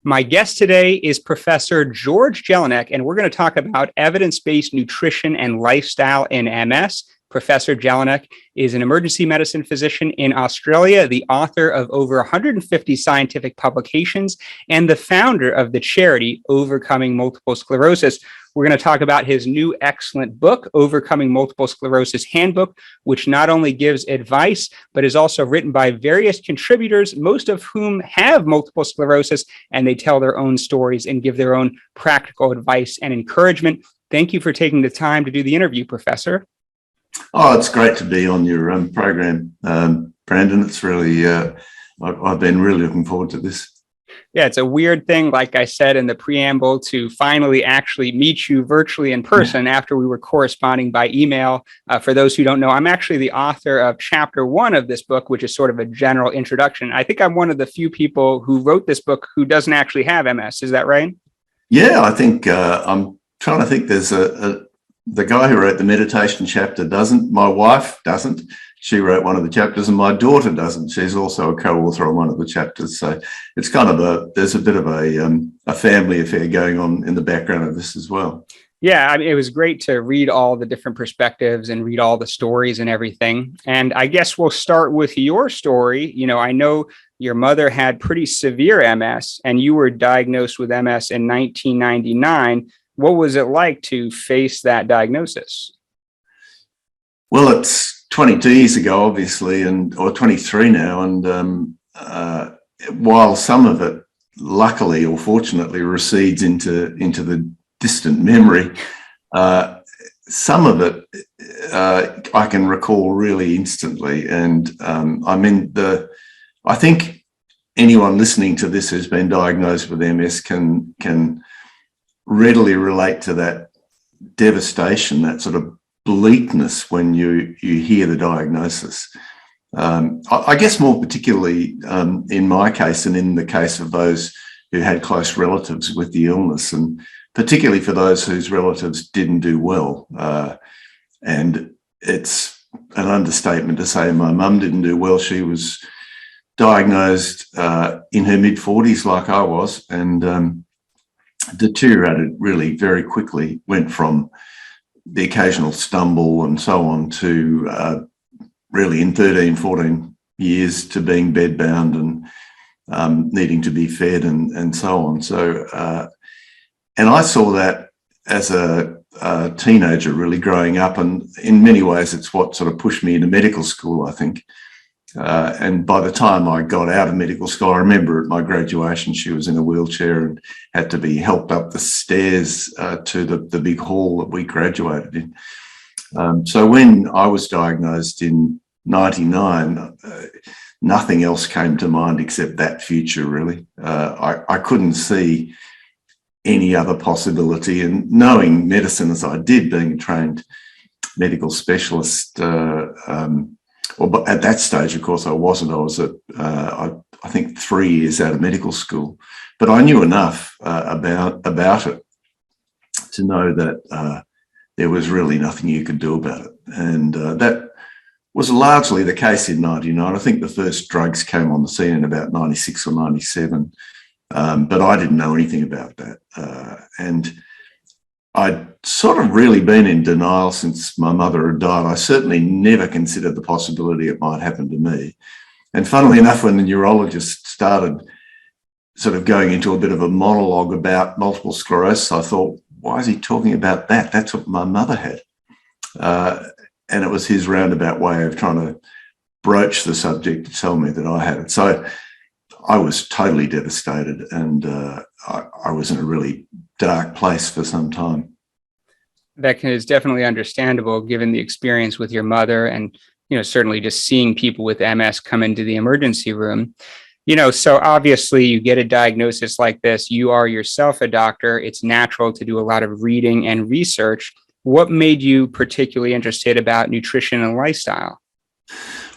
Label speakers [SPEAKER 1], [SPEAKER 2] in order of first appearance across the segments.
[SPEAKER 1] My guest today is Professor George Jelinek, and we're going to talk about evidence-based nutrition and lifestyle in MS. Professor Jelinek is an emergency medicine physician in Australia, the author of over 150 scientific publications, and the founder of the charity Overcoming Multiple Sclerosis. We're going to talk about his new excellent book, Overcoming Multiple Sclerosis Handbook, which not only gives advice, but is also written by various contributors, most of whom have multiple sclerosis, and they tell their own stories and give their own practical advice and encouragement. Thank you for taking the time to do the interview, Professor.
[SPEAKER 2] Oh, it's great to be on your program, Brandon. It's really, I've been really looking forward to this.
[SPEAKER 1] Yeah, it's a weird thing, like I said in the preamble, to finally actually meet you virtually in person after we were corresponding by email. For those who don't know, I'm actually the author of chapter 1 of this book, which is sort of a general introduction. I think I'm one of the few people who wrote this book who doesn't actually have MS. Is that right?
[SPEAKER 2] Yeah, I think I'm trying to think. There's the guy who wrote the meditation chapter doesn't. My wife doesn't. She wrote one of the chapters, and my daughter doesn't. She's also a co-author on one of the chapters. So it's kind of there's a bit of a family affair going on in the background of this as well.
[SPEAKER 1] Yeah, I mean, it was great to read all the different perspectives and read all the stories and everything. And I guess we'll start with your story. You know, I know your mother had pretty severe MS, and you were diagnosed with MS in 1999. What was it like to face that diagnosis?
[SPEAKER 2] Well, it's 22 years ago, obviously, or 23 now. And while some of it, luckily or fortunately, recedes into the distant memory, some of it I can recall really instantly. And I think anyone listening to this who's been diagnosed with MS can readily relate to that devastation, that sort of bleakness when you hear the diagnosis. I guess more particularly in my case and in the case of those who had close relatives with the illness, and particularly for those whose relatives didn't do well. And it's an understatement to say my mum didn't do well. She was diagnosed in her mid-40s like I was, and deteriorated really very quickly, went from the occasional stumble and so on to really in 13, 14 years to being bedbound and needing to be fed and so on. So, and I saw that as a teenager really growing up, and in many ways it's what sort of pushed me into medical school, I think. And by the time I got out of medical school, I remember at my graduation, she was in a wheelchair and had to be helped up the stairs to the big hall that we graduated in. So when I was diagnosed in 99, nothing else came to mind except that future, really. I couldn't see any other possibility. And knowing medicine as I did, being a trained medical specialist, well, at that stage, of course, I wasn't. I was at, I think, 3 years out of medical school. But I knew enough about it to know that there was really nothing you could do about it. And that was largely the case in 99. I think the first drugs came on the scene in about 96 or 97. But I didn't know anything about that. And I'd sort of really been in denial since my mother had died. I certainly never considered the possibility it might happen to me. And funnily enough, when the neurologist started sort of going into a bit of a monologue about multiple sclerosis, I thought, why is he talking about that? That's what my mother had. And it was his roundabout way of trying to broach the subject to tell me that I had it. So I was totally devastated, and I was in a really dark place for some time.
[SPEAKER 1] That is definitely understandable given the experience with your mother, and certainly just seeing people with MS come into the emergency room. So obviously you get a diagnosis like this, you are yourself a doctor, it's natural to do a lot of reading and research. What made you particularly interested about nutrition and lifestyle?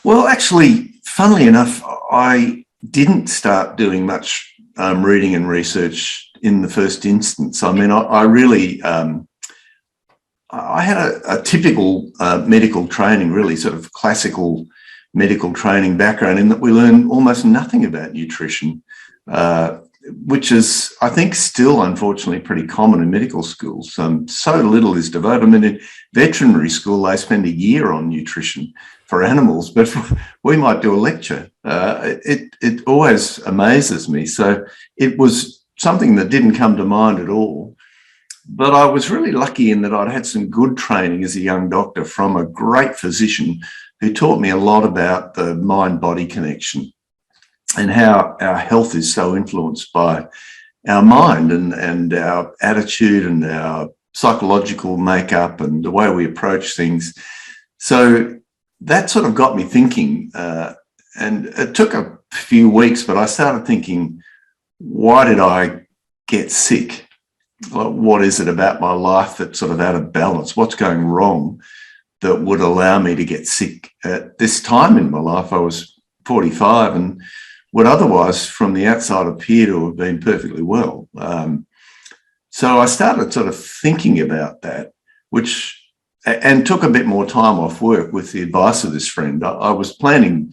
[SPEAKER 2] Well, actually, funnily enough, I didn't start doing much reading and research in the first instance. I mean, I really, I had a typical medical training, really sort of classical medical training background, in that we learn almost nothing about nutrition. which is, I think, still unfortunately pretty common in medical schools. So little is devoted. I mean, in veterinary school, they spend a year on nutrition for animals, but we might do a lecture. It always amazes me. So it was something that didn't come to mind at all. But I was really lucky in that I'd had some good training as a young doctor from a great physician who taught me a lot about the mind-body connection and how our health is so influenced by our mind and our attitude and our psychological makeup and the way we approach things. So that sort of got me thinking, and it took a few weeks, but I started thinking, why did I get sick? What is it about my life that's sort of out of balance? What's going wrong that would allow me to get sick at this time in my life? I was 45 and would otherwise, from the outside, appear to have been perfectly well. So I started sort of thinking about that, and took a bit more time off work with the advice of this friend. I was planning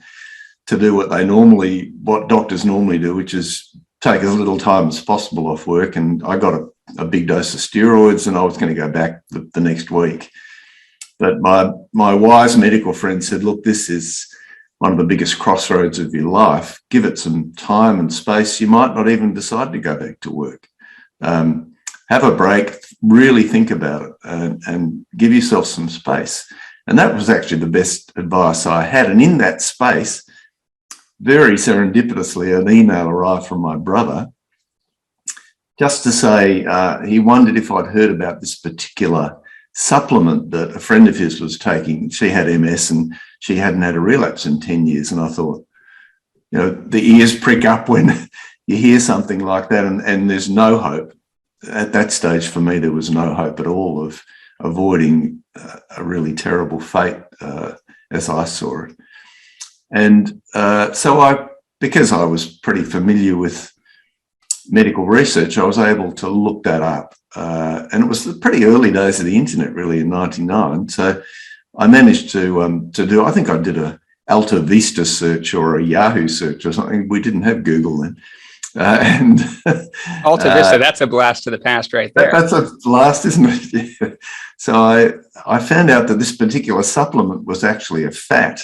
[SPEAKER 2] to do what doctors normally do, which is take as little time as possible off work. And I got a big dose of steroids and I was going to go back the next week. But my wise medical friend said, look, this is one of the biggest crossroads of your life. Give it some time and space. You might not even decide to go back to work. Have a break, really think about it and give yourself some space. And that was actually the best advice I had. And in that space, very serendipitously, an email arrived from my brother just to say he wondered if I'd heard about this particular supplement that a friend of his was taking. She had MS and she hadn't had a relapse in 10 years. And I thought, the ears prick up when you hear something like that and there's no hope. At that stage, for me, there was no hope at all of avoiding a really terrible fate as I saw it. And so because I was pretty familiar with medical research, I was able to look that up. And it was the pretty early days of the internet, really, in 99. So I managed to do, I think I did a Alta Vista search or a Yahoo search or something. We didn't have Google then.
[SPEAKER 1] Alta Vista, that's a blast to the past right there.
[SPEAKER 2] That's a blast, isn't it? Yeah. So I found out that this particular supplement was actually a fat,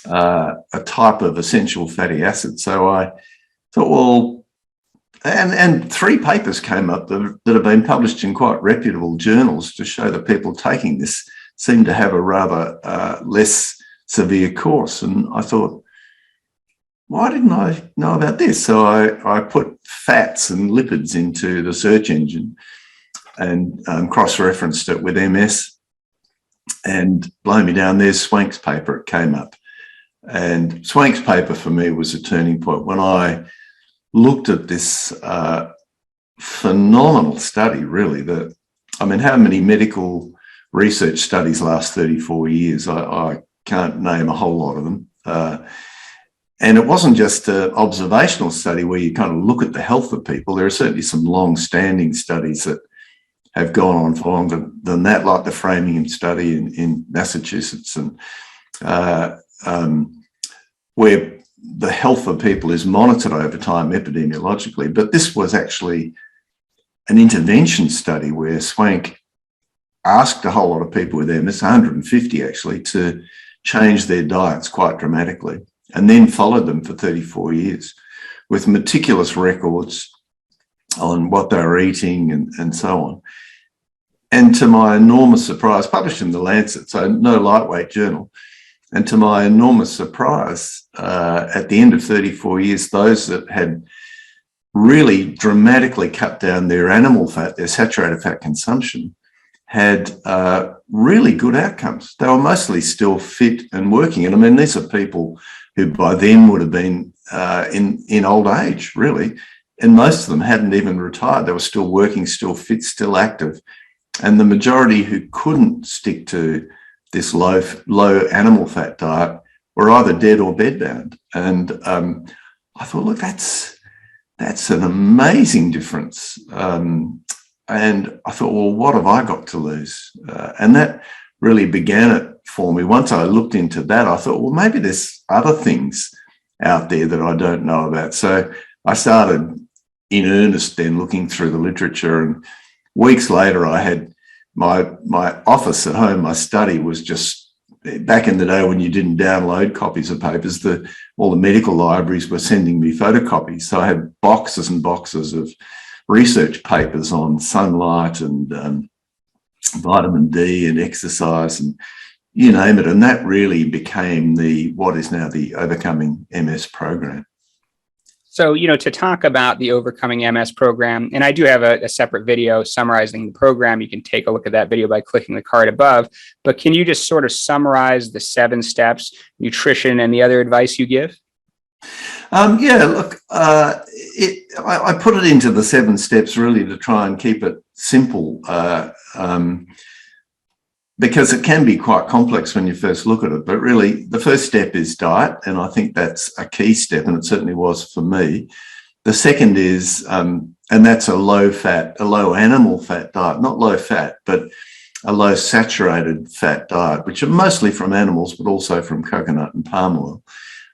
[SPEAKER 2] a type of essential fatty acid. So I thought, well, and 3 papers came up that have been published in quite reputable journals to show that people taking this seem to have a rather less severe course. And I thought, why didn't I know about this? So I put fats and lipids into the search engine and cross-referenced it with MS. And blow me down, there's Swank's paper. It came up. And Swank's paper for me was a turning point. When I looked at this phenomenal study, really, how many medical research studies last 34 years? I can't name a whole lot of them. And it wasn't just an observational study where you kind of look at the health of people. There are certainly some long-standing studies that have gone on for longer than that, like the Framingham study in Massachusetts, and where the health of people is monitored over time epidemiologically. But this was actually an intervention study where Swank asked a whole lot of people with MS, 150 actually, to change their diets quite dramatically, and then followed them for 34 years with meticulous records on what they were eating and so on. And to my enormous surprise, published in The Lancet, so no lightweight journal, and to my enormous surprise, at the end of 34 years, those that had really dramatically cut down their animal fat, their saturated fat consumption, had really good outcomes. They were mostly still fit and working. And I mean, these are people who by then would have been in old age, really. And most of them hadn't even retired. They were still working, still fit, still active. And the majority who couldn't stick to this low animal fat diet were either dead or bedbound. And I thought, look, that's an amazing difference. And I thought, well, what have I got to lose? And that really began it for me. Once I looked into that, I thought, well, maybe there's other things out there that I don't know about. So I started in earnest then looking through the literature. And weeks later, I had my office at home, my study was just, back in the day when you didn't download copies of papers, all the medical libraries were sending me photocopies. So I had boxes and boxes of research papers on sunlight and vitamin D and exercise and you name it. And that really became what is now the Overcoming MS program.
[SPEAKER 1] So, to talk about the Overcoming MS program, and I do have a separate video summarizing the program. You can take a look at that video by clicking the card above. But can you just sort of summarize the 7 steps, nutrition, and the other advice you give?
[SPEAKER 2] Yeah, look, I put it into the 7 steps really to try and keep it simple, because it can be quite complex when you first look at it. But really, the first step is diet, and I think that's a key step, and it certainly was for me. The second is, and that's a low animal fat diet, not low fat, but a low saturated fat diet, which are mostly from animals, but also from coconut and palm oil.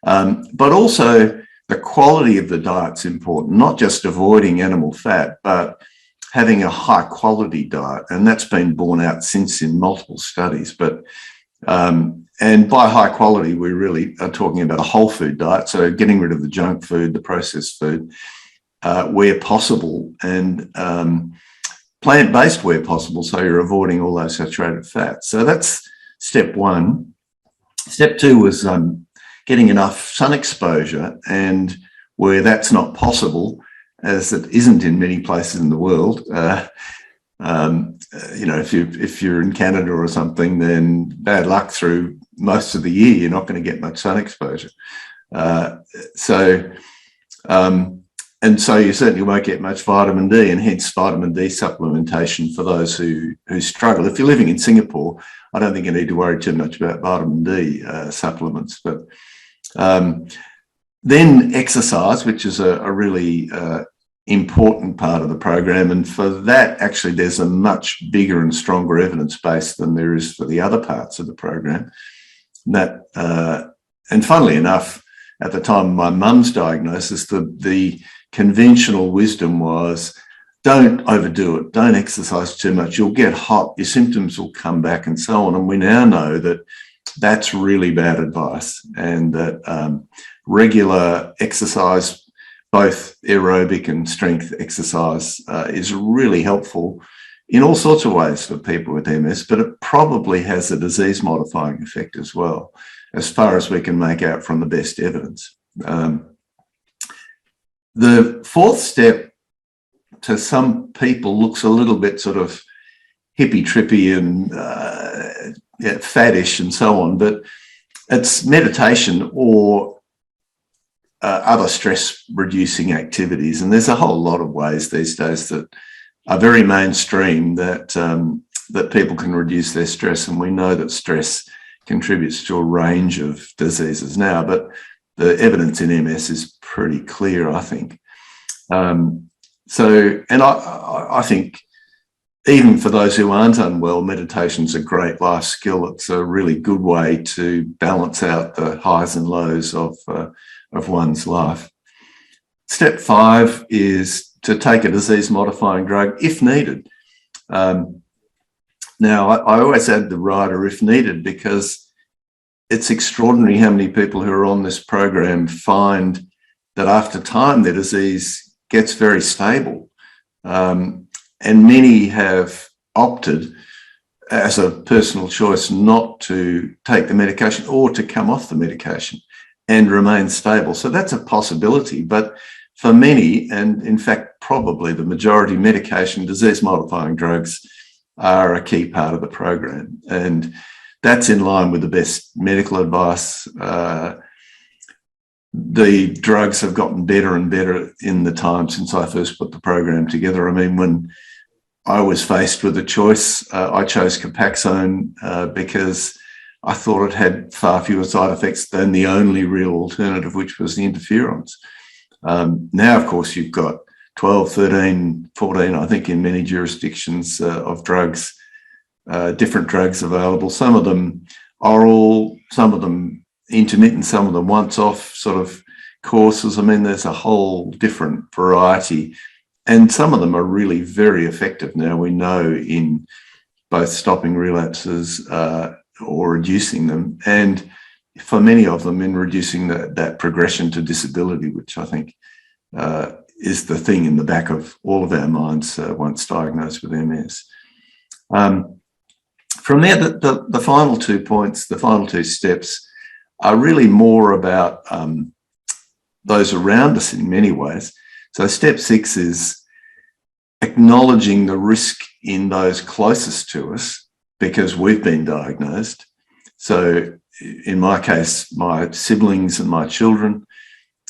[SPEAKER 2] But also the quality of the diet's important, not just avoiding animal fat, but having a high quality diet. And that's been borne out since in multiple studies. But and by high quality, we really are talking about a whole food diet. So getting rid of the junk food, the processed food, where possible, and plant-based where possible. So you're avoiding all those saturated fats. So that's step 1. Step 2 was getting enough sun exposure, and where that's not possible, as it isn't in many places in the world, if you're in Canada or something, then bad luck through most of the year. You're not going to get much sun exposure. So you certainly won't get much vitamin D, and hence vitamin D supplementation for those who struggle. If you're living in Singapore, I don't think you need to worry too much about vitamin D supplements. But then exercise, which is a really important part of the program. And for that, actually, there's a much bigger and stronger evidence base than there is for the other parts of the program. And funnily enough, at the time of my mum's diagnosis, the conventional wisdom was, don't overdo it, don't exercise too much, you'll get hot, your symptoms will come back and so on. And we now know that that's really bad advice, and that regular exercise, both aerobic and strength exercise, is really helpful in all sorts of ways for people with MS, but it probably has a disease modifying effect as well, as far as we can make out from the best evidence. The 4th step to some people looks a little bit sort of hippy trippy and faddish and so on, but it's meditation or other stress reducing activities. And there's a whole lot of ways these days that are very mainstream that people can reduce their stress. And we know that stress contributes to a range of diseases now, but the evidence in MS is pretty clear, I think. I think even for those who aren't unwell, meditation's a great life skill. It's a really good way to balance out the highs and lows of one's life. Step 5 is to take a disease-modifying drug if needed. Now, I always add the rider if needed, because it's extraordinary how many people who are on this program find that after time their disease gets very stable. And many have opted as a personal choice not to take the medication or to come off the medication and remain stable. So that's a possibility. But for many, and in fact, probably the majority, medication, disease-modifying drugs are a key part of the program. And that's in line with the best medical advice. The drugs have gotten better and better in the time since I first put the program together. I mean, when I was faced with a choice, I chose Copaxone because I thought it had far fewer side effects than the only real alternative, which was the interferons. Now, of course, you've got 12, 13, 14, I think in many jurisdictions of drugs, different drugs available. Some of them oral, some of them intermittent, some of them once off, sort of courses. I mean, there's a whole different variety, and some of them are really very effective now. We know in both stopping relapses or reducing them, and for many of them in reducing that progression to disability, which I think is the thing in the back of all of our minds once diagnosed with MS. From there, the final 2 points, the final 2 steps are really more about those around us in many ways. So step 6 is acknowledging the risk in those closest to us because we've been diagnosed. So in my case, my siblings and my children,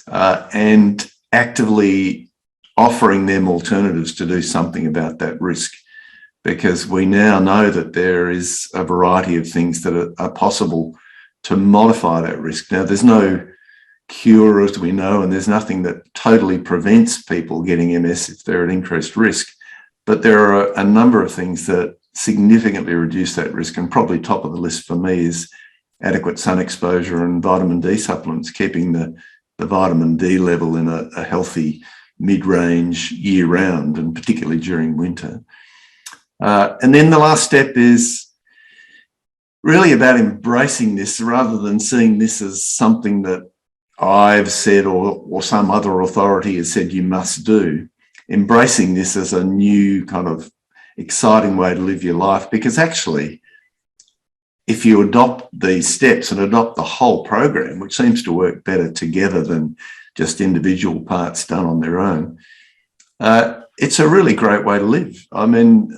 [SPEAKER 2] and actively offering them alternatives to do something about that risk, because we now know that there is a variety of things that are possible to modify that risk. Now, there's no cure, as we know, and there's nothing that totally prevents people getting MS if they're at increased risk, but there are a number of things that significantly reduce that risk, and probably top of the list for me is adequate sun exposure and vitamin D supplements, keeping the vitamin D level in a healthy mid-range year-round, and particularly during winter. And then the last step is really about embracing this rather than seeing this as something that I've said or some other authority has said you must do. Embracing this as a new kind of exciting way to live your life, because actually, if you adopt these steps and adopt the whole program, which seems to work better together than just individual parts done on their own, it's a really great way to live. I mean,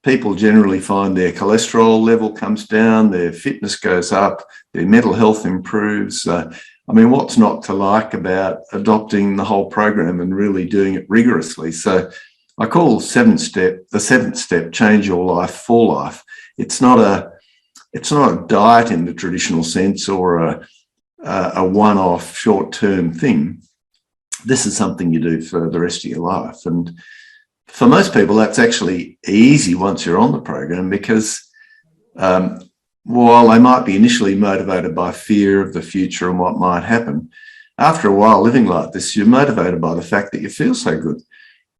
[SPEAKER 2] people generally find their cholesterol level comes down, their fitness goes up, their mental health improves. I mean, what's not to like about adopting the whole program and really doing it rigorously? So I call the seventh step, change your life for life. It's not a diet in the traditional sense or a one-off short-term thing. This is something you do for the rest of your life. And for most people, that's actually easy once you're on the program, because while they might be initially motivated by fear of the future and what might happen, after a while living like this, you're motivated by the fact that you feel so good,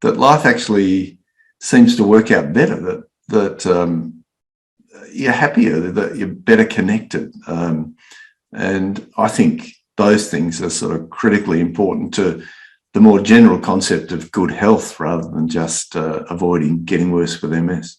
[SPEAKER 2] that life actually seems to work out better, that you're happier, that you're better connected. And I think those things are sort of critically important to the more general concept of good health rather than just avoiding getting worse with MS.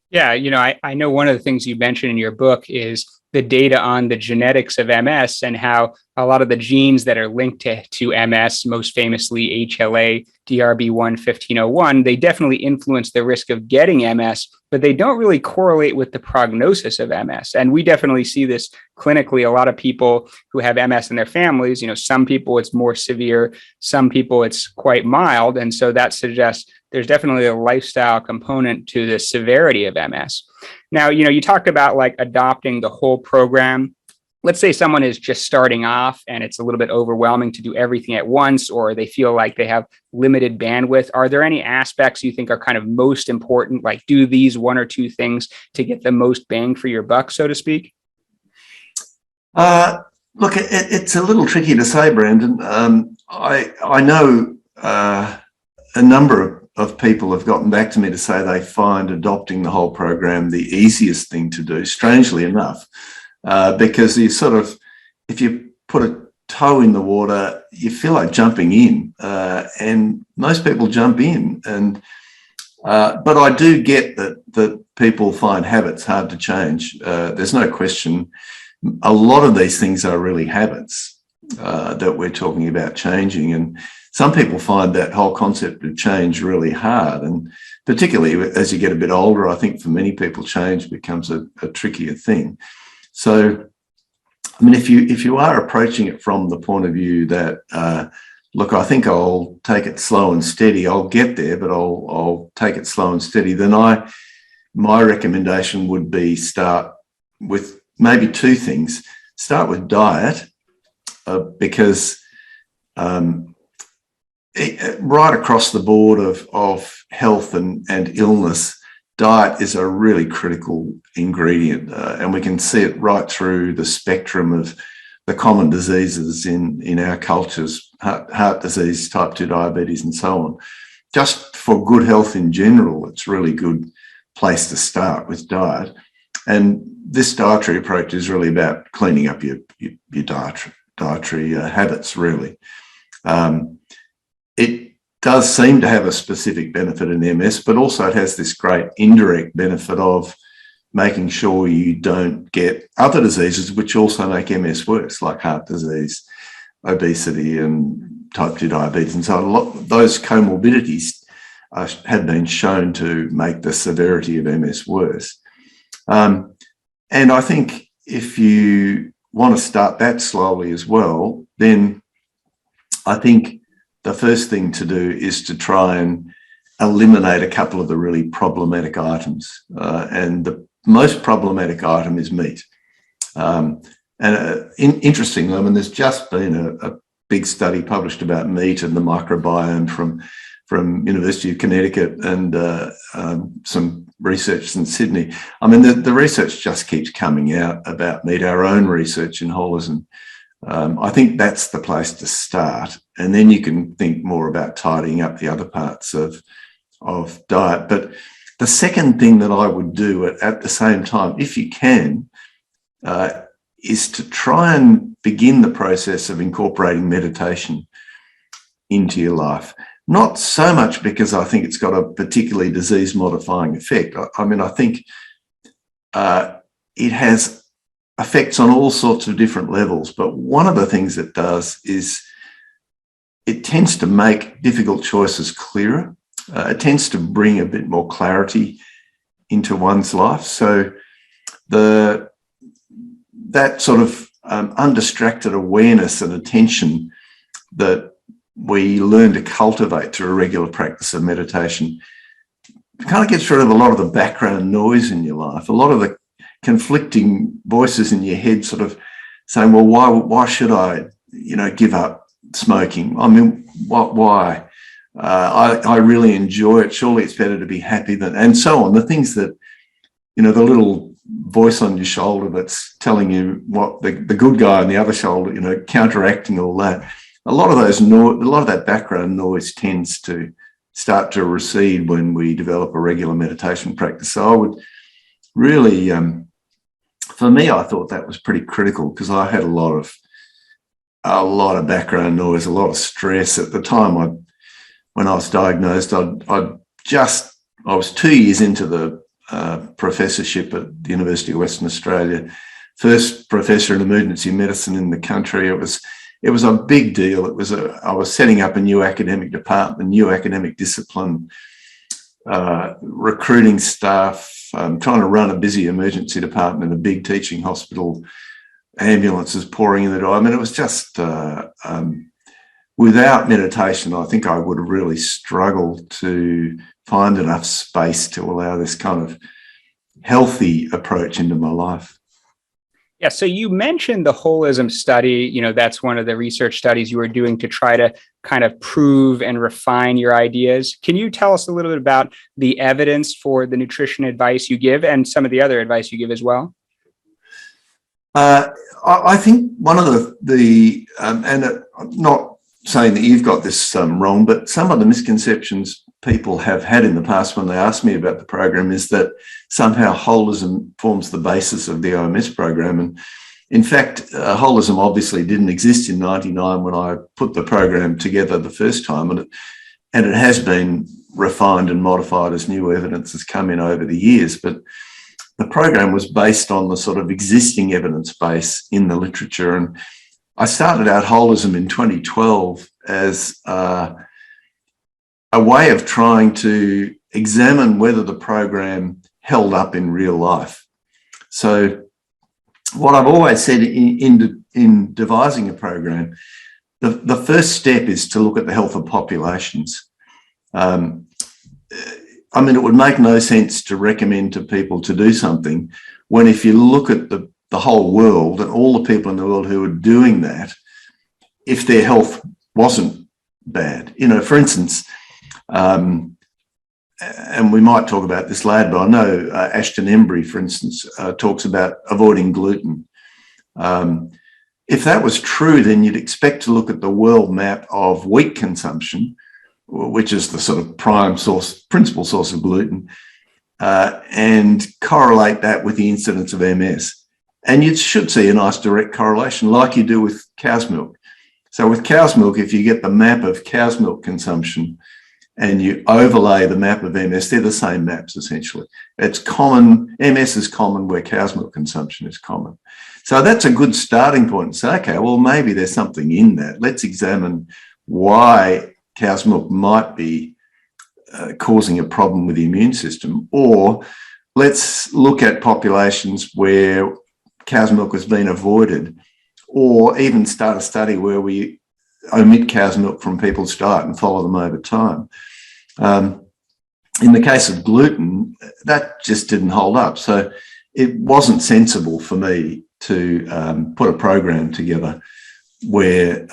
[SPEAKER 1] Yeah, I know one of the things you mentioned in your book is the data on the genetics of MS and how a lot of the genes that are linked to MS, most famously HLA, DRB1, 1501, they definitely influence the risk of getting MS, but they don't really correlate with the prognosis of MS. And we definitely see this clinically. A lot of people who have MS in their families, some people it's more severe, some people it's quite mild. And so that suggests there's definitely a lifestyle component to the severity of MS. Now, you talked about like adopting the whole program. Let's say someone is just starting off and it's a little bit overwhelming to do everything at once, or they feel like they have limited bandwidth. Are there any aspects you think are kind of most important, like do these one or two things to get the most bang for your buck, so to speak?
[SPEAKER 2] Look, it's a little tricky to say, Brandon. I know a number of people have gotten back to me to say they find adopting the whole program the easiest thing to do, strangely enough, because you sort of, if you put a toe in the water, you feel like jumping in, and most people jump in. But I do get that people find habits hard to change. There's no question. A lot of these things are really habits that we're talking about changing, and some people find that whole concept of change really hard, and particularly as you get a bit older, I think for many people change becomes a trickier thing. So, I mean, if you are approaching it from the point of view that, look, I think I'll take it slow and steady, I'll get there, but I'll take it slow and steady, then my recommendation would be start with maybe two things. Start with diet, because right across the board of health and illness, diet is a really critical ingredient, and we can see it right through the spectrum of the common diseases in our cultures, heart disease, type 2 diabetes, and so on. Just for good health in general, it's a really good place to start with diet. And this dietary approach is really about cleaning up your dietary habits, really. It does seem to have a specific benefit in MS, but also it has this great indirect benefit of making sure you don't get other diseases which also make MS worse, like heart disease, obesity, and type 2 diabetes. And so those comorbidities have been shown to make the severity of MS worse. And I think if you want to start that slowly as well, then I think the first thing to do is to try and eliminate a couple of the really problematic items. And the most problematic item is meat. Interestingly, I mean, there's just been a big study published about meat and the microbiome from University of Connecticut and some research in Sydney. I mean, the research just keeps coming out about meat, our own research in holism. I think that's the place to start. And then you can think more about tidying up the other parts of diet. But the second thing that I would do at the same time, if you can, is to try and begin the process of incorporating meditation into your life. Not so much because I think it's got a particularly disease-modifying effect. I mean, I think it has effects on all sorts of different levels. But one of the things it does is it tends to make difficult choices clearer. It tends to bring a bit more clarity into one's life. So that sort of undistracted awareness and attention that we learn to cultivate through a regular practice of meditation kind of gets rid of a lot of the background noise in your life, a lot of the conflicting voices in your head sort of saying, well, why should I, give up smoking? I mean, why? I really enjoy it. Surely it's better to be happy than, and so on. The things that, the little voice on your shoulder that's telling you what the good guy on the other shoulder, counteracting all that. A lot of that background noise tends to start to recede when we develop a regular meditation practice. So I would really, for me, I thought that was pretty critical because I had a lot of background noise, a lot of stress at the time. When I was diagnosed, I was 2 years into the professorship at the University of Western Australia, first professor in emergency medicine in the country. It was a big deal. I was setting up a new academic department, new academic discipline, recruiting staff, trying to run a busy emergency department in a big teaching hospital, ambulances pouring in the door. I mean, it was just without meditation, I think I would have really struggled to find enough space to allow this kind of healthy approach into my life.
[SPEAKER 1] Yeah, so you mentioned the holism study, that's one of the research studies you were doing to try to kind of prove and refine your ideas. Can you tell us a little bit about the evidence for the nutrition advice you give and some of the other advice you give as well?
[SPEAKER 2] I think one of I'm not saying that you've got this wrong, but some of the misconceptions people have had in the past when they ask me about the program is that somehow holism forms the basis of the OMS program. And in fact, holism obviously didn't exist in 1999 when I put the program together the first time. And it has been refined and modified as new evidence has come in over the years. But the program was based on the sort of existing evidence base in the literature. And I started out holism in 2012 as a way of trying to examine whether the program held up in real life. So what I've always said in devising a program, the first step is to look at the health of populations. I mean, it would make no sense to recommend to people to do something when if you look at the whole world and all the people in the world who are doing that, if their health wasn't bad. For instance, and we might talk about this later, but I know Ashton Embry, for instance, talks about avoiding gluten. if that was true, then you'd expect to look at the world map of wheat consumption, which is the sort of principal source of gluten, and correlate that with the incidence of MS. And you should see a nice direct correlation like you do with cow's milk. So with cow's milk, if you get the map of cow's milk consumption and you overlay the map of MS, they're the same maps essentially. It's common, MS is common where cow's milk consumption is common. So that's a good starting point to say, okay, well, maybe there's something in that. Let's examine why cow's milk might be causing a problem with the immune system, or let's look at populations where cow's milk has been avoided, or even start a study where we omit cow's milk from people's diet and follow them over time. In the case of gluten, that just didn't hold up. So it wasn't sensible for me to put a program together where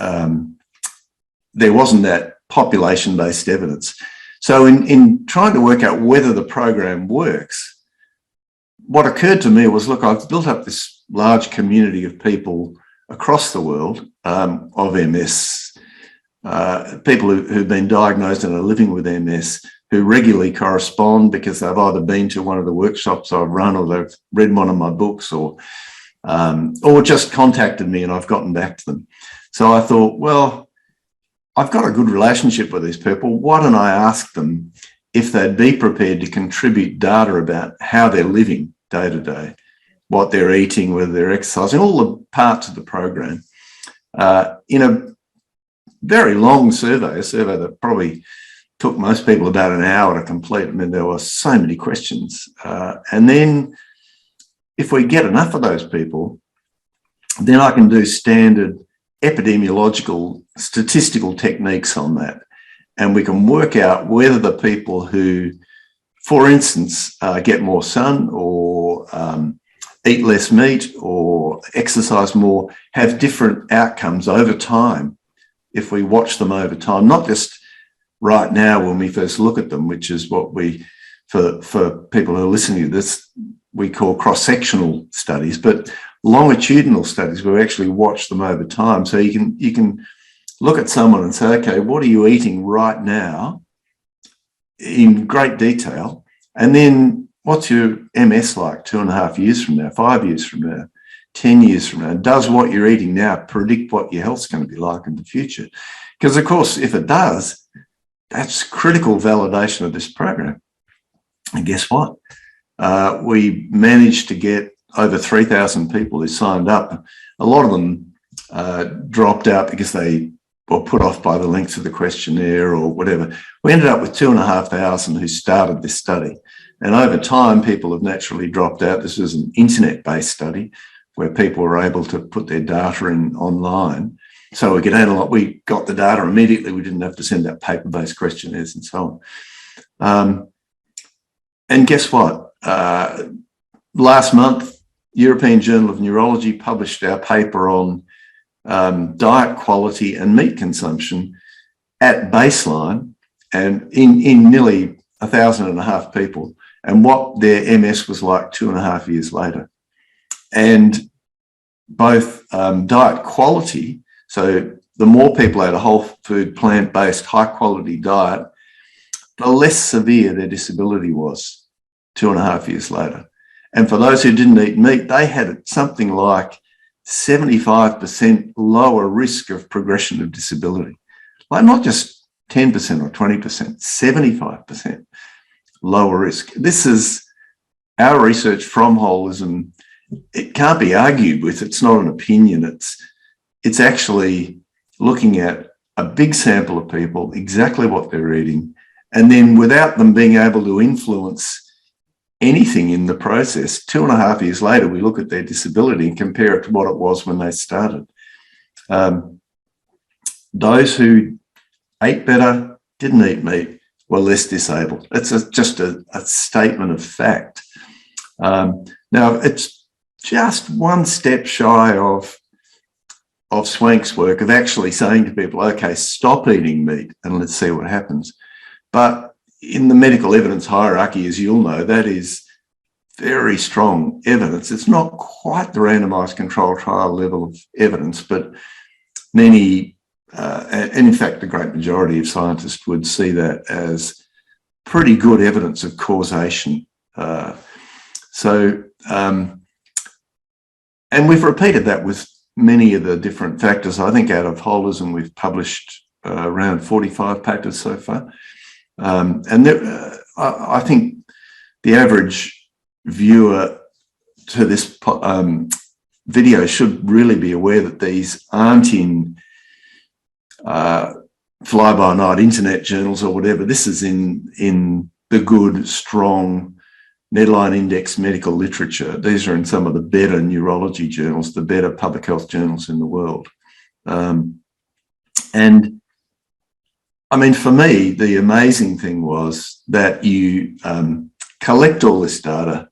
[SPEAKER 2] there wasn't that population-based evidence. So in trying to work out whether the program works, what occurred to me was, look, I've built up this large community of people across the world of MS, people who've been diagnosed and are living with MS, who regularly correspond because they've either been to one of the workshops I've run, or they've read one of my books, or just contacted me and I've gotten back to them. So I thought, well, I've got a good relationship with these people. Why don't I ask them if they'd be prepared to contribute data about how they're living day to day, what they're eating, whether they're exercising, all the parts of the program, in a very long survey, a survey that probably took most people about an hour to complete. I mean, there were so many questions. And then if we get enough of those people, then I can do standard epidemiological statistical techniques on that. And we can work out whether the people who, for instance, get more sun, or eat less meat, or exercise more, have different outcomes over time if we watch them over time, not just right now when we first look at them, which is what we, for people who are listening to this, we call cross-sectional studies, but longitudinal studies where we actually watch them over time. So you can look at someone and say, okay, what are you eating right now in great detail? And then what's your MS like 2.5 years from now, 5 years from now, 10 years from now? Does what you're eating now predict what your health's going to be like in the future? Because, of course, if it does, that's critical validation of this program. And guess what? We managed to get over 3,000 people who signed up. A lot of them dropped out because they were put off by the length of the questionnaire or whatever. We ended up with 2,500 who started this study. And over time, people have naturally dropped out. This was an internet-based study where people were able to put their data in online. So we could analyze, we got the data immediately. We didn't have to send out paper-based questionnaires and so on. And guess what? Last month, European Journal of Neurology published our paper on diet quality and meat consumption at baseline, and in nearly 1,500 people, and what their MS was like 2.5 years later. And both diet quality, so the more people had a whole food, plant-based, high-quality diet, the less severe their disability was 2.5 years later. And for those who didn't eat meat, they had something like 75% lower risk of progression of disability. Like not just 10% or 20%, 75% lower risk. This is our research from holism. It can't be argued with. It's not an opinion. It's actually looking at a big sample of people, exactly what they're eating, and then without them being able to influence anything in the process, 2.5 years later, we look at their disability and compare it to what it was when they started. Those who ate better, didn't eat meat, were less disabled. It's just a statement of fact. Now, it's just one step shy of Swank's work of actually saying to people, okay, stop eating meat and let's see what happens. But in the medical evidence hierarchy, as you'll know, that is very strong evidence. It's not quite the randomized control trial level of evidence, but many, and in fact, the great majority of scientists would see that as pretty good evidence of causation. And we've repeated that with many of the different factors. I think out of holism, we've published around 45 papers so far. And I think the average viewer to this video should really be aware that these aren't in fly-by-night internet journals or whatever. This is in the good, strong, Medline Index medical literature. These are in some of the better neurology journals, the better public health journals in the world. And I mean, for me, the amazing thing was that you collect all this data,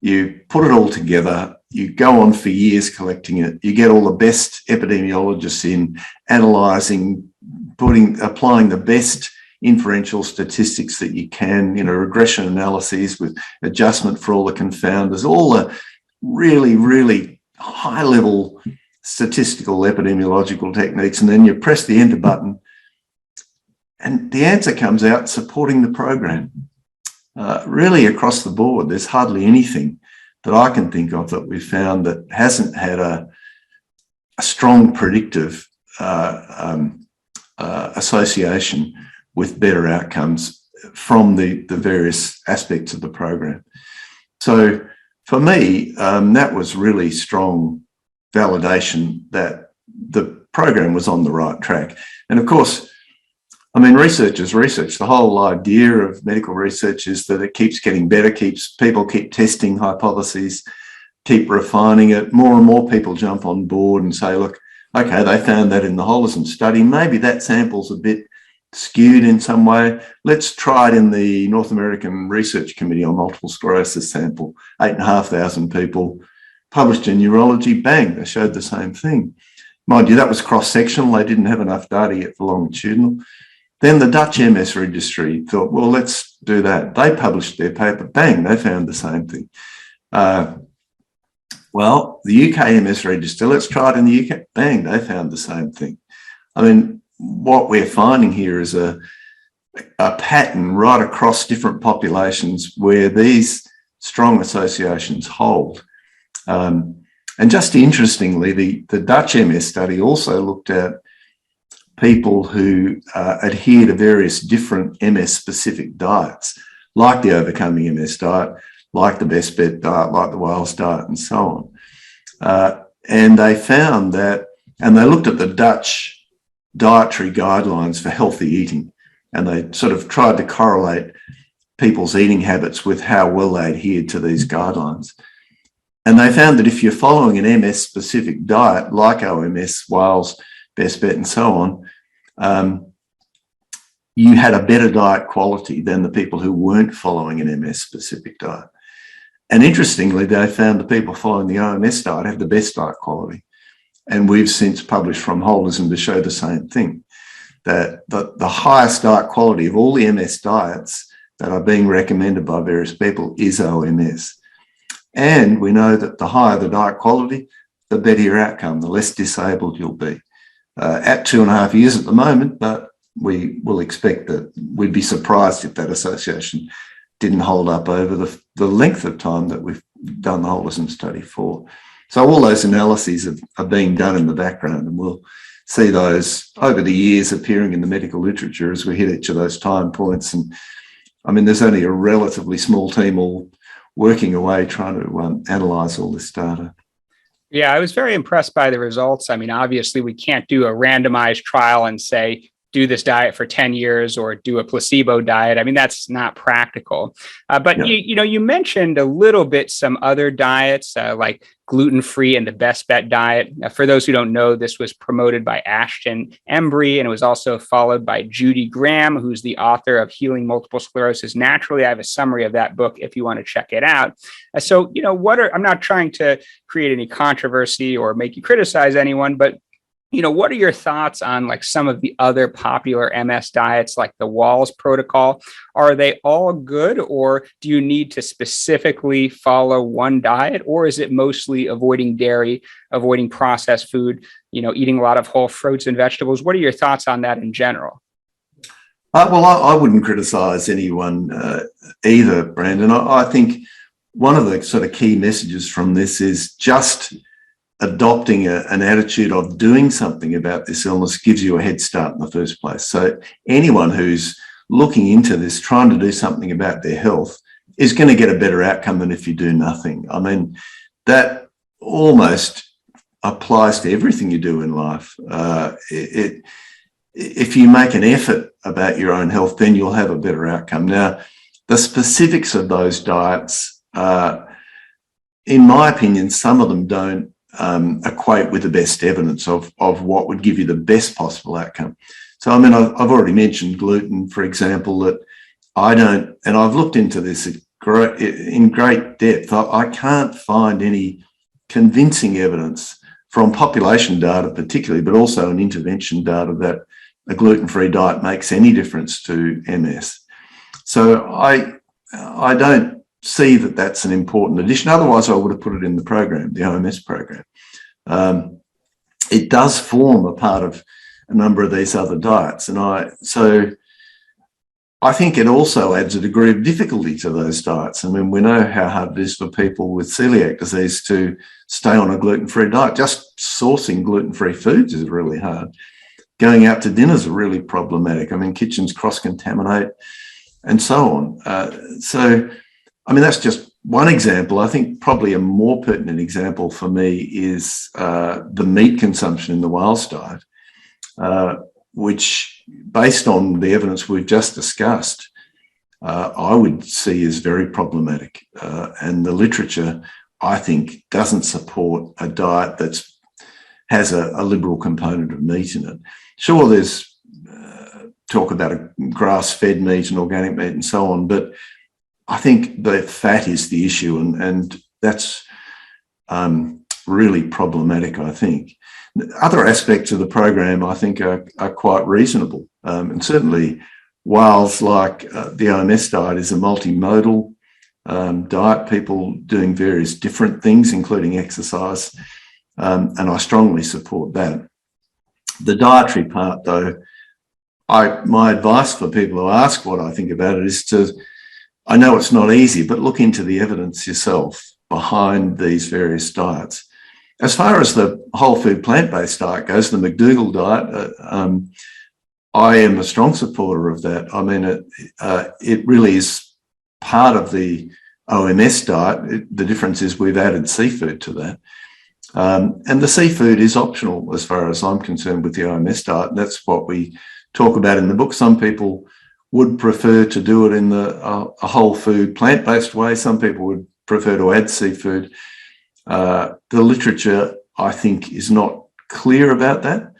[SPEAKER 2] you put it all together, you go on for years collecting it, you get all the best epidemiologists in analysing, applying the best inferential statistics that you can, regression analyses with adjustment for all the confounders, all the really, really high level statistical epidemiological techniques. And then you press the enter button and the answer comes out supporting the program. Really across the board, there's hardly anything that I can think of that we've found that hasn't had a strong predictive association with better outcomes from the various aspects of the program. So for me, that was really strong validation that the program was on the right track. And of course, I mean, research is research. The whole idea of medical research is that it keeps getting better, people keep testing hypotheses, keep refining it. More and more people jump on board and say, look, okay, they found that in the holism study. Maybe that sample's a bit skewed in some way. Let's try it in the North American Research Committee on Multiple Sclerosis sample, 8,500 people published in neurology. Bang, they showed the same thing. Mind you, that was cross-sectional. They didn't have enough data yet for longitudinal. Then the Dutch MS registry thought, well, let's do that. They published their paper. Bang, they found the same thing. Well, the UK MS register, let's try it in the UK. Bang, they found the same thing. I mean, what we're finding here is a pattern right across different populations where these strong associations hold. And just interestingly, the Dutch MS study also looked at people who adhere to various different MS-specific diets, like the Overcoming MS diet, like the Best Bet diet, like the Wales diet, and so on. And they found that, and they looked at the Dutch dietary guidelines for healthy eating, and they sort of tried to correlate people's eating habits with how well they adhered to these guidelines. And they found that if you're following an MS-specific diet, like OMS, Wales, Best Bet, and so on, you had a better diet quality than the people who weren't following an MS-specific diet. And interestingly, they found the people following the OMS diet have the best diet quality. And we've since published from holism to show the same thing, that the highest diet quality of all the MS diets that are being recommended by various people is OMS. And we know that the higher the diet quality, the better your outcome, the less disabled you'll be. At 2.5 years at the moment, but we will expect that we'd be surprised if that association didn't hold up over the length of time that we've done the holism study for. So all those analyses are being done in the background, and we'll see those over the years appearing in the medical literature as we hit each of those time points. And I mean, there's only a relatively small team all working away trying to analyse all this data.
[SPEAKER 1] Yeah, I was very impressed by the results. I mean, obviously, we can't do a randomized trial and say, do this diet for 10 years or do a placebo diet. I mean, that's not practical. But, yeah. You mentioned a little bit some other diets like gluten-free and the Best Bet diet. For those who don't know, this was promoted by Ashton Embry, and it was also followed by Judy Graham, who's the author of Healing Multiple Sclerosis Naturally. I have a summary of that book if you want to check it out. So, I'm not trying to create any controversy or make you criticize anyone, but What are your thoughts on like some of the other popular MS diets, like the Walls protocol? Are they all good, or do you need to specifically follow one diet, or is it mostly avoiding dairy, avoiding processed food, eating a lot of whole fruits and vegetables? What are your thoughts on that in general?
[SPEAKER 2] Well, I wouldn't criticise anyone either, Brandon. I think one of the sort of key messages from this is just adopting an attitude of doing something about this illness gives you a head start in the first place. So anyone who's looking into this, trying to do something about their health, is going to get a better outcome than if you do nothing. I mean, that almost applies to everything you do in life. If you make an effort about your own health, then you'll have a better outcome. Now, the specifics of those diets, in my opinion, some of them don't equate with the best evidence of what would give you the best possible outcome. So, I mean, I've already mentioned gluten, for example, that I don't, and I've looked into this in great depth. I can't find any convincing evidence from population data particularly, but also in intervention data, that a gluten-free diet makes any difference to MS. So I don't see that that's an important addition. Otherwise, I would have put it in the program, the OMS program. It does form a part of a number of these other diets. So I think it also adds a degree of difficulty to those diets. I mean, we know how hard it is for people with celiac disease to stay on a gluten-free diet. Just sourcing gluten-free foods is really hard. Going out to dinners are really problematic. I mean, kitchens cross-contaminate and so on. So, I mean, that's just one example. I think probably a more pertinent example for me is the meat consumption in the Wales diet, which, based on the evidence we've just discussed, I would see as very problematic. And the literature, I think, doesn't support a diet that has a liberal component of meat in it. Sure, there's talk about a grass-fed meat and organic meat and so on, but I think the fat is the issue, and that's really problematic, I think. Other aspects of the program, I think, are quite reasonable. And certainly Wales, like the OMS diet, is a multimodal diet, people doing various different things, including exercise, and I strongly support that. The dietary part, though, my advice for people who ask what I think about it is to, I know it's not easy, but look into the evidence yourself behind these various diets. As far as the whole food plant-based diet goes, the McDougall diet, I am a strong supporter of that. I mean, it really is part of the OMS diet. The difference is we've added seafood to that. And the seafood is optional as far as I'm concerned with the OMS diet. And that's what we talk about in the book. Some people would prefer to do it in a whole food plant-based way. Some people would prefer to add seafood. The literature, I think, is not clear about that.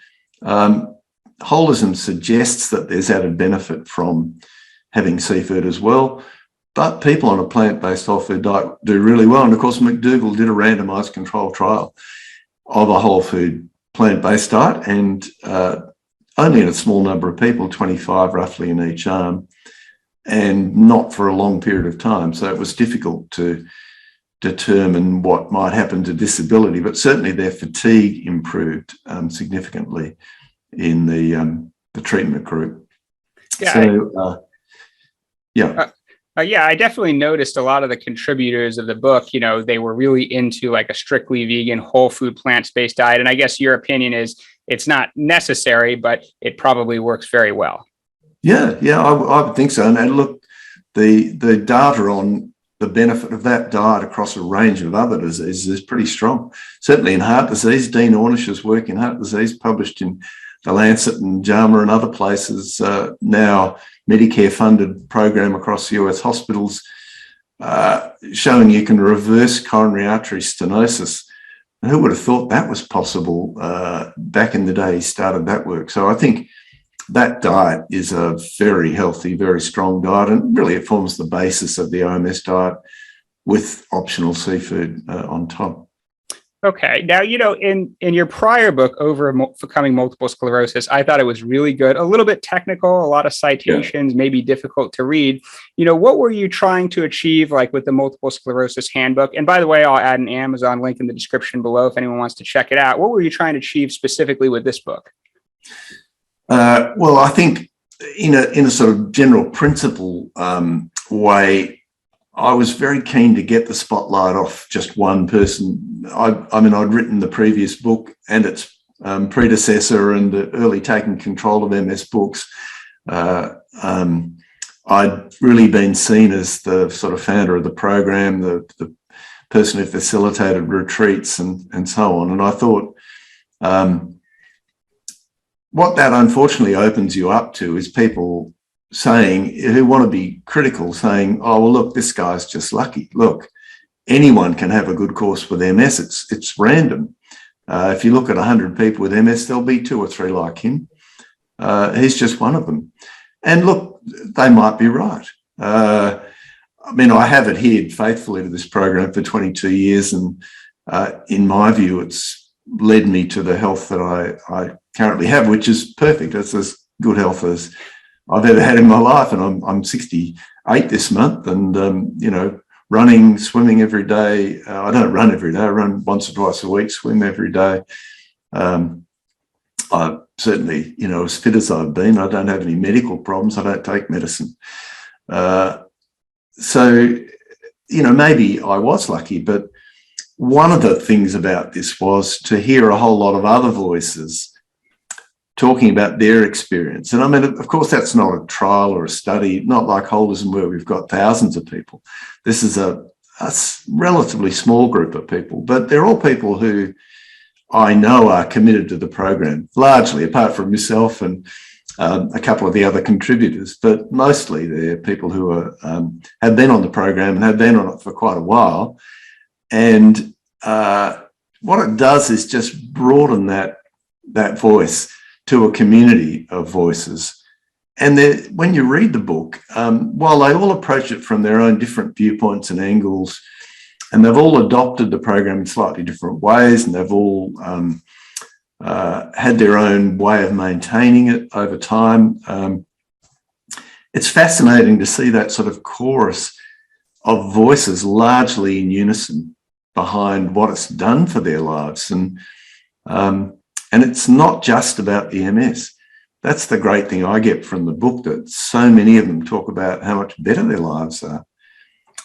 [SPEAKER 2] Holism suggests that there's added benefit from having seafood as well, but people on a plant-based whole food diet do really well. And of course, McDougall did a randomised controlled trial of a whole food plant-based diet, and only in a small number of people, 25 roughly in each arm, and not for a long period of time. So it was difficult to determine what might happen to disability, but certainly their fatigue improved significantly in the treatment group.
[SPEAKER 1] Yeah,
[SPEAKER 2] so,
[SPEAKER 1] yeah, I definitely noticed a lot of the contributors of the book, they were really into like a strictly vegan, whole food, plant-based diet. And I guess your opinion is it's not necessary, but it probably works very well.
[SPEAKER 2] Yeah, I would think so. And look, the data on the benefit of that diet across a range of other diseases is pretty strong. Certainly in heart disease, Dean Ornish's work in heart disease, published in The Lancet and JAMA and other places, now Medicare-funded program across US hospitals, showing you can reverse coronary artery stenosis. Who would have thought that was possible back in the day he started that work? So I think that diet is a very healthy, very strong diet, and really it forms the basis of the OMS diet with optional seafood on top.
[SPEAKER 1] Okay. Now, in your prior book, Overcoming Multiple Sclerosis, I thought it was really good. A little bit technical, a lot of
[SPEAKER 2] Yeah.
[SPEAKER 1] citations, maybe difficult to read. What were you trying to achieve, like with the Multiple Sclerosis Handbook? And by the way, I'll add an Amazon link in the description below if anyone wants to check it out. What were you trying to achieve specifically with this book?
[SPEAKER 2] Well, I think in a sort of general principle way, I was very keen to get the spotlight off just one person. I mean, I'd written the previous book and its predecessor and the early taking control of MS books. I'd really been seen as the sort of founder of the program, the person who facilitated retreats and so on. And I thought what that unfortunately opens you up to is people who want to be critical, saying, oh, well, look, this guy's just lucky. Look, anyone can have a good course with MS. It's random. If you look at 100 people with MS, there'll be 2 or 3 like him. He's just one of them. And look, they might be right. I mean, I have adhered faithfully to this program for 22 years. And in my view, it's led me to the health that I currently have, which is perfect. It's as good health as I've ever had in my life, and I'm 68 this month, and running, swimming every day. I don't run every day. I run once or twice a week, swim every day. I certainly, as fit as I've been, I don't have any medical problems. I don't take medicine. So, maybe I was lucky, but one of the things about this was to hear a whole lot of other voices talking about their experience. And I mean, of course, that's not a trial or a study, not like holism where we've got thousands of people. This is a relatively small group of people, but they're all people who I know are committed to the program, largely, apart from myself and a couple of the other contributors, but mostly they're people who have been on the program and have been on it for quite a while. And what it does is just broaden that voice to a community of voices. And when you read the book, while they all approach it from their own different viewpoints and angles, and they've all adopted the program in slightly different ways, and they've all had their own way of maintaining it over time, it's fascinating to see that sort of chorus of voices largely in unison behind what it's done for their lives. And it's not just about the MS. That's the great thing I get from the book, that so many of them talk about how much better their lives are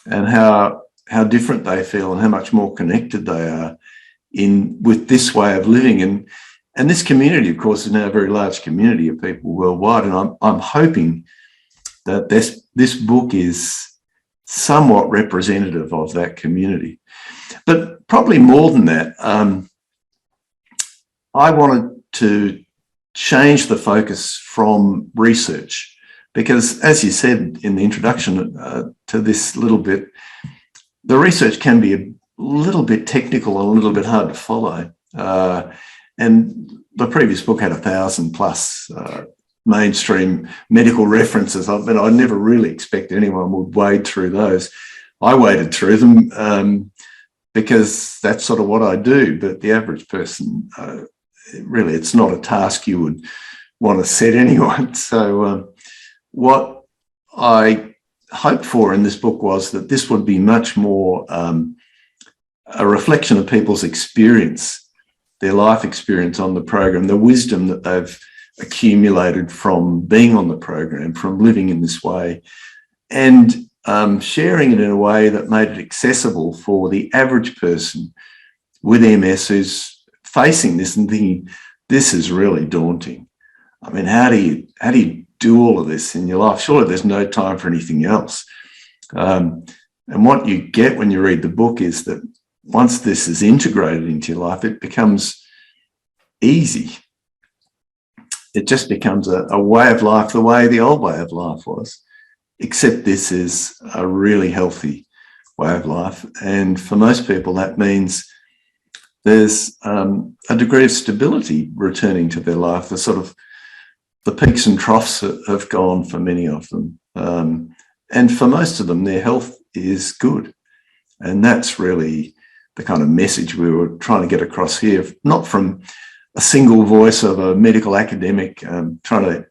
[SPEAKER 2] and how different they feel and how much more connected they are with this way of living. And this community, of course, is now a very large community of people worldwide. And I'm hoping that this book is somewhat representative of that community. But probably more than that, I wanted to change the focus from research because, as you said in the introduction to this little bit, the research can be a little bit technical and a little bit hard to follow. And the previous book had 1,000+ mainstream medical references. I never really expected anyone would wade through those. I waded through them because that's sort of what I do. But the average person, really, it's not a task you would want to set anyone. So what I hoped for in this book was that this would be much more a reflection of people's experience, their life experience on the program, the wisdom that they've accumulated from being on the program, from living in this way, and sharing it in a way that made it accessible for the average person with MS who's facing this and thinking, this is really daunting. I mean, how do you do all of this in your life? Surely there's no time for anything else. And what you get when you read the book is that once this is integrated into your life, it becomes easy. It just becomes a way of life, the way the old way of life was, except this is a really healthy way of life. And for most people, that means there's a degree of stability returning to their life. The sort of the peaks and troughs have gone for many of them. And for most of them, their health is good. And that's really the kind of message we were trying to get across here, not from a single voice of a medical academic trying to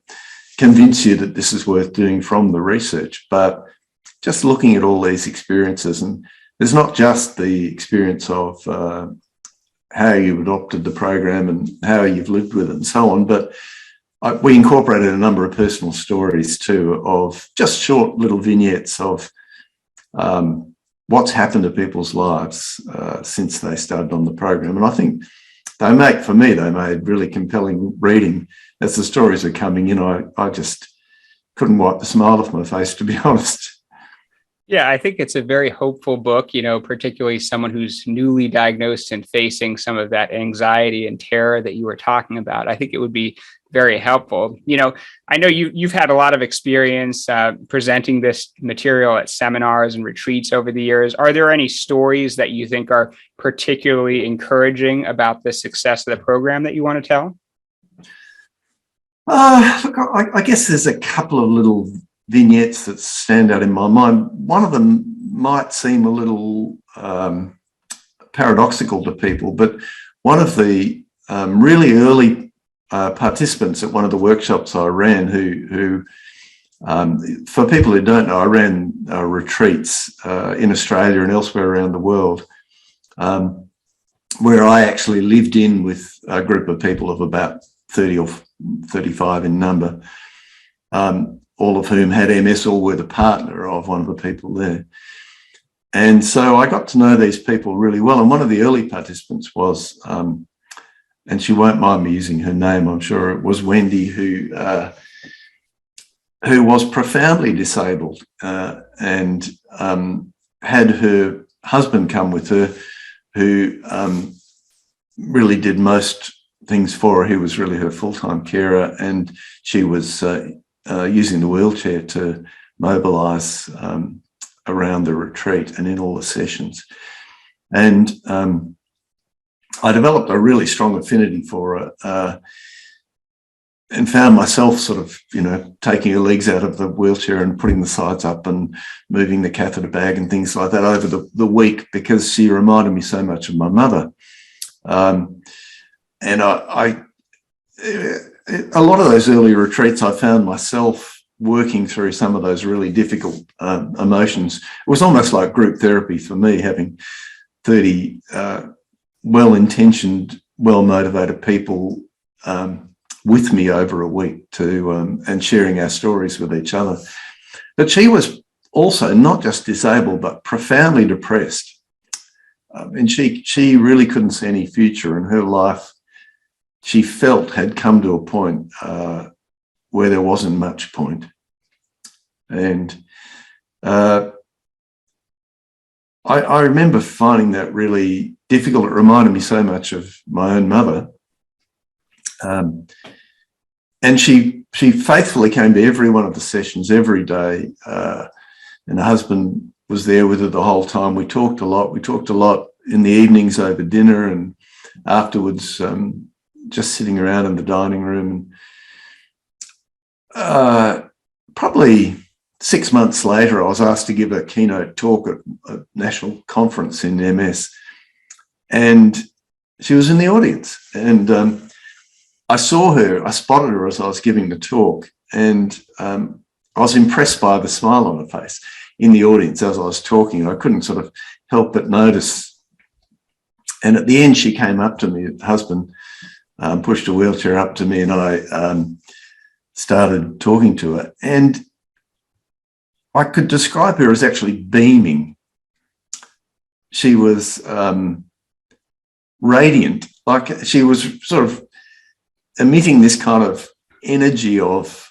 [SPEAKER 2] convince you that this is worth doing from the research, but just looking at all these experiences. And there's not just the experience of how you've adopted the program and how you've lived with it and so on, but we incorporated a number of personal stories too, of just short little vignettes of what's happened to people's lives since they started on the program. And I think they made really compelling reading. As the stories are coming in, I just couldn't wipe the smile off my face, to be honest.
[SPEAKER 1] Yeah, I think it's a very hopeful book, particularly someone who's newly diagnosed and facing some of that anxiety and terror that you were talking about. I think it would be very helpful. I know you've had a lot of experience presenting this material at seminars and retreats over the years. Are there any stories that you think are particularly encouraging about the success of the program that you want to tell?
[SPEAKER 2] Look, I guess there's a couple of little vignettes that stand out in my mind. One of them might seem a little paradoxical to people, but one of the really early participants at one of the workshops I ran, who for people who don't know, I ran retreats in Australia and elsewhere around the world, where I actually lived in with a group of people of about 30 or 35 in number, all of whom had MS or were the partner of one of the people there. And so I got to know these people really well. And one of the early participants was, and she won't mind me using her name, I'm sure it was Wendy, who was profoundly disabled and had her husband come with her, who really did most things for her. He was really her full-time carer, and she was using the wheelchair to mobilise around the retreat and in all the sessions. And I developed a really strong affinity for her and found myself sort of, taking her legs out of the wheelchair and putting the sides up and moving the catheter bag and things like that over the week, because she reminded me so much of my mother. And a lot of those early retreats, I found myself working through some of those really difficult emotions. It was almost like group therapy for me, having 30 well-intentioned, well-motivated people with me over a week and sharing our stories with each other. But she was also not just disabled, but profoundly depressed. And she really couldn't see any future in her life. She felt had come to a point where there wasn't much point. And I remember finding that really difficult. It reminded me so much of my own mother. And she faithfully came to every one of the sessions every day. And her husband was there with her the whole time. We talked a lot. We talked a lot in the evenings over dinner and afterwards, just sitting around in the dining room. Probably 6 months later, I was asked to give a keynote talk at a national conference in MS, and she was in the audience. And I spotted her as I was giving the talk, and I was impressed by the smile on her face in the audience as I was talking. I couldn't sort of help but notice. And at the end, she came up to me, her husband pushed a wheelchair up to me, and I started talking to her. And I could describe her as actually beaming. She was radiant, like she was sort of emitting this kind of energy of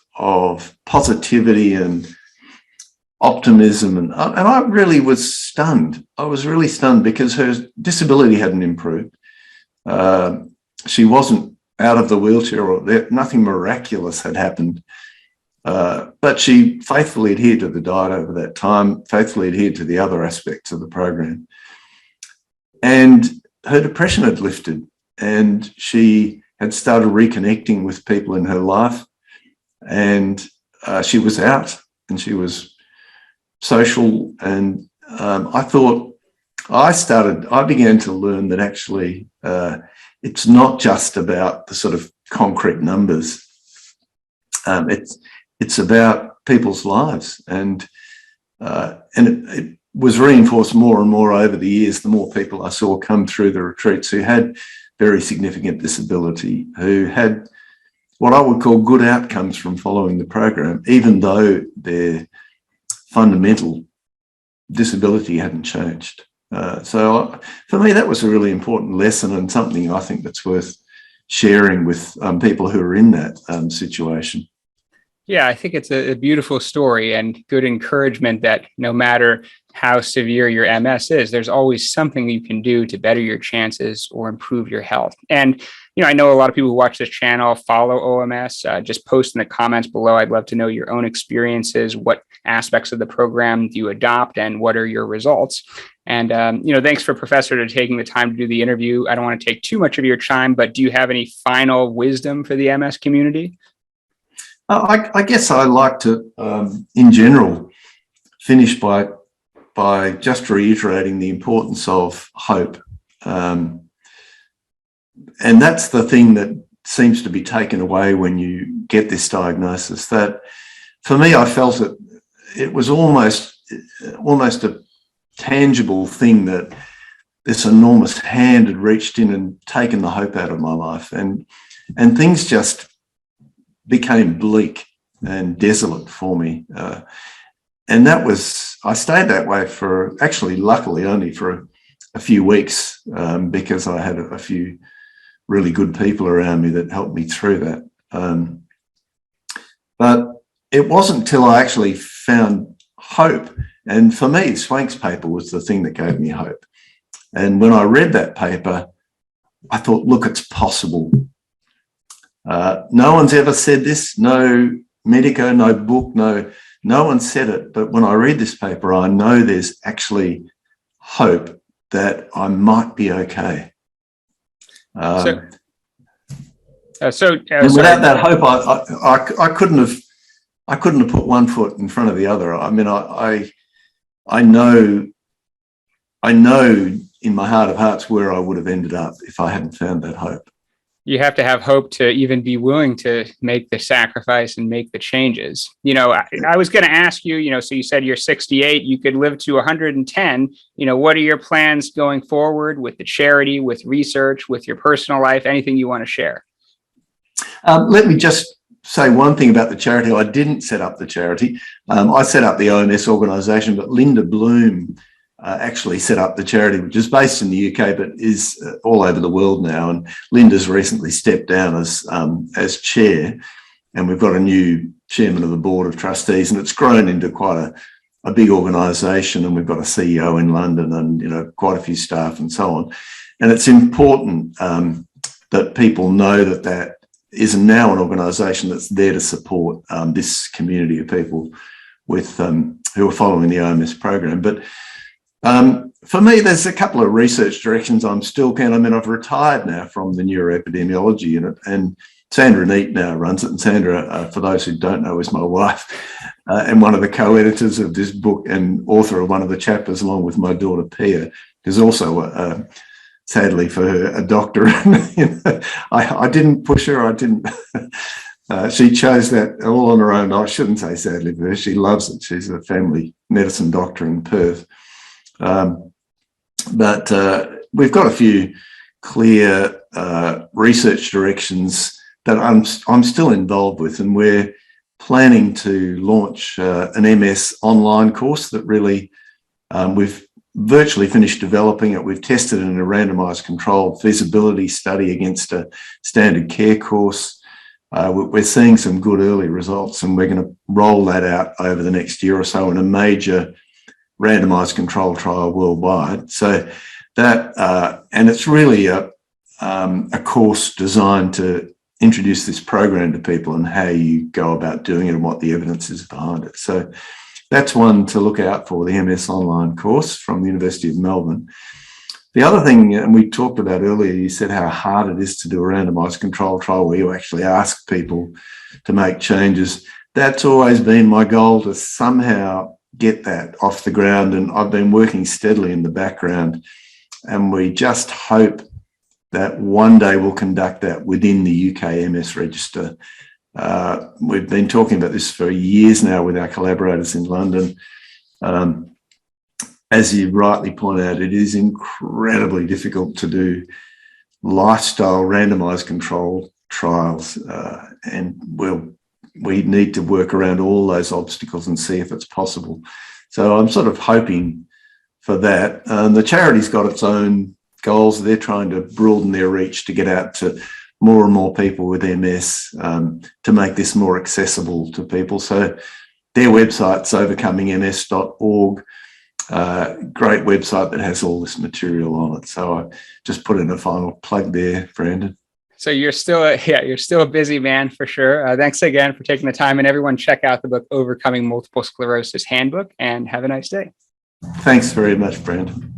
[SPEAKER 2] positivity and optimism. And I really was stunned. I was really stunned because her disability hadn't improved. She wasn't out of the wheelchair, or nothing miraculous had happened. But she faithfully adhered to the diet over that time, faithfully adhered to the other aspects of the program. And her depression had lifted, and she had started reconnecting with people in her life. And she was out and she was social. And I thought I began to learn that actually it's not just about the sort of concrete numbers. It's about people's lives, and it was reinforced more and more over the years. The more people I saw come through the retreats who had very significant disability, who had what I would call good outcomes from following the program, even though their fundamental disability hadn't changed. So for me, that was a really important lesson, and something I think that's worth sharing with people who are in that situation.
[SPEAKER 1] Yeah, I think it's a beautiful story and good encouragement that no matter how severe your MS is, there's always something you can do to better your chances or improve your health. And, I know a lot of people who watch this channel follow OMS. Just post in the comments below. I'd love to know your own experiences. What aspects of the program do you adopt, and what are your results? And, thanks for Professor to taking the time to do the interview. I don't want to take too much of your time, but do you have any final wisdom for the MS community?
[SPEAKER 2] I guess I like to, in general, finish by just reiterating the importance of hope. And that's the thing that seems to be taken away when you get this diagnosis. That, for me, I felt it was almost a tangible thing that this enormous hand had reached in and taken the hope out of my life. And things just became bleak and desolate for me. And I stayed that way for, actually, luckily, only for a few weeks, because I had a few really good people around me that helped me through that. But it wasn't till I actually found hope. And for me, Swank's paper was the thing that gave me hope. And when I read that paper, I thought, look, it's possible. No one's ever said this, no medico, no book, no one said it. But when I read this paper, I know there's actually hope that I might be okay. And without that hope, I couldn't have put one foot in front of the other. I mean, I know in my heart of hearts where I would have ended up if I hadn't found that hope.
[SPEAKER 1] You have to have hope to even be willing to make the sacrifice and make the changes. I was going to ask you, so you said you're 68, you could live to 110. What are your plans going forward with the charity, with research, with your personal life, anything you want to share?
[SPEAKER 2] Let me just say one thing about the charity. I didn't set up the charity. I set up the OMS organisation, but Linda Bloom actually set up the charity, which is based in the UK but is all over the world now. And Linda's recently stepped down as chair, and we've got a new chairman of the board of trustees, and it's grown into quite a big organisation. And we've got a CEO in London, and quite a few staff and so on. And it's important that people know that is now an organisation that's there to support this community of people with who are following the OMS program. But for me, there's a couple of research directions I'm still keen. I mean, I've retired now from the neuroepidemiology unit, and Sandra Neate now runs it. And Sandra, for those who don't know, is my wife and one of the co-editors of this book and author of one of the chapters, along with my daughter Pia, who's also, sadly for her, a doctor. I didn't push her. I didn't. She chose that all on her own. I shouldn't say sadly for her. She loves it. She's a family medicine doctor in Perth. But we've got a few clear research directions that I'm still involved with, and we're planning to launch an MS online course that really we've virtually finished developing it. We've tested it in a randomised controlled feasibility study against a standard care course. We're seeing some good early results, and we're going to roll that out over the next year or so in a major randomised control trial worldwide. So that, and it's really a course designed to introduce this program to people and how you go about doing it and what the evidence is behind it. So that's one to look out for, the MS online course from the University of Melbourne. The other thing, and we talked about earlier, you said how hard it is to do a randomised control trial where you actually ask people to make changes. That's always been my goal, to somehow get that off the ground. And I've been working steadily in the background, and we just hope that one day we'll conduct that within the UK MS register. We've been talking about this for years now with our collaborators in London. As you rightly point out, it is incredibly difficult to do lifestyle randomized control trials, and we need to work around all those obstacles and see if it's possible. So I'm sort of hoping for that. The charity's got its own goals. They're trying to broaden their reach to get out to more and more people with MS, to make this more accessible to people. So their website's overcomingms.org. Great website that has all this material on it. So I just put in a final plug there, Brandon.
[SPEAKER 1] So you're still a busy man for sure. Thanks again for taking the time, and everyone check out the book, Overcoming Multiple Sclerosis Handbook, and have a nice day.
[SPEAKER 2] Thanks very much, Brandon.